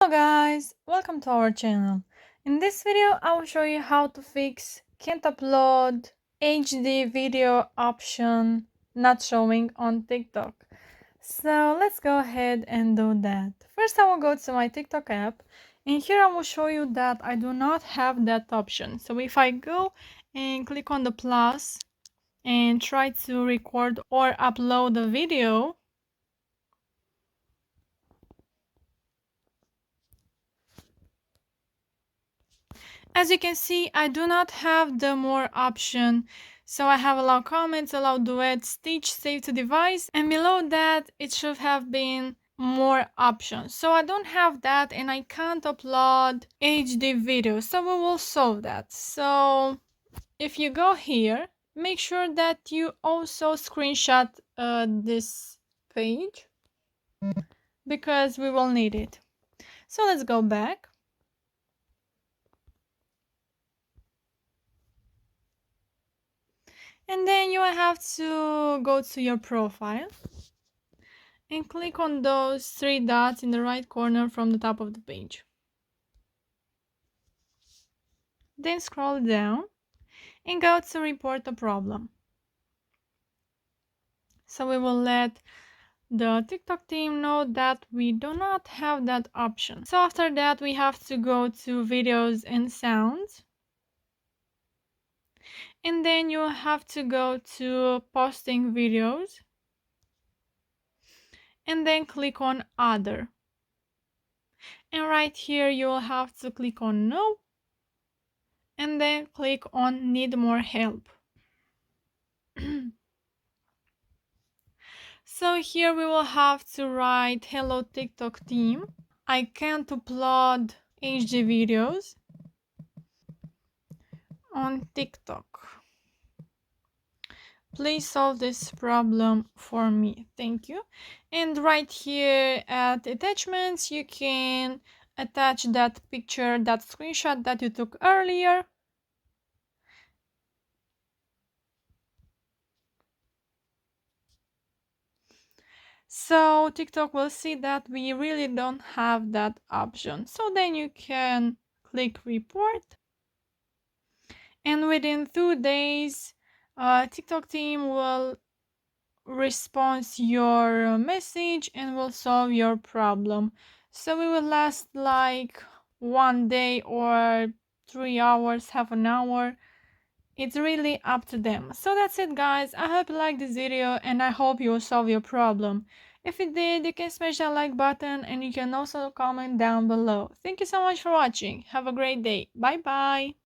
Hello guys, welcome to our channel. In this video I will show you how to fix can't upload HD video option not showing on TikTok. So let's go ahead and do that. First I will go to my TikTok app and here I will show you that I do not have that option. So if I go and click on the plus and try to record or upload a video, as you can see, I do not have the more option. So I have allow comments, allow duet, stitch, save to device, and below that it should have been more options. So I don't have that and I can't upload HD video. So we will solve that. So if you go here, make sure that you also screenshot this page because we will need it. So let's go back. And then you have to go to your profile and click on those three dots in the right corner from the top of the page. Then scroll down and go to report a problem. So we will let the TikTok team know that we do not have that option. So after that we have to go to videos and sounds. And then you have to go to posting videos. And then click on other. And right here you will have to click on no. And then click on need more help. So here we will have to write hello TikTok team. I can't upload HD videos on TikTok. Please solve this problem for me. Thank you. And right here at attachments, you can attach that picture, that screenshot that you took earlier. So TikTok will see that we really don't have that option. So then you can click report. And within 2 days, TikTok team will respond your message and will solve your problem. So it will last like 1 day or 3 hours, half an hour. It's really up to them. So that's it guys. I hope you liked this video and I hope you will solve your problem. If you did, you can smash that like button and you can also comment down below. Thank you so much for watching. Have a great day. Bye bye.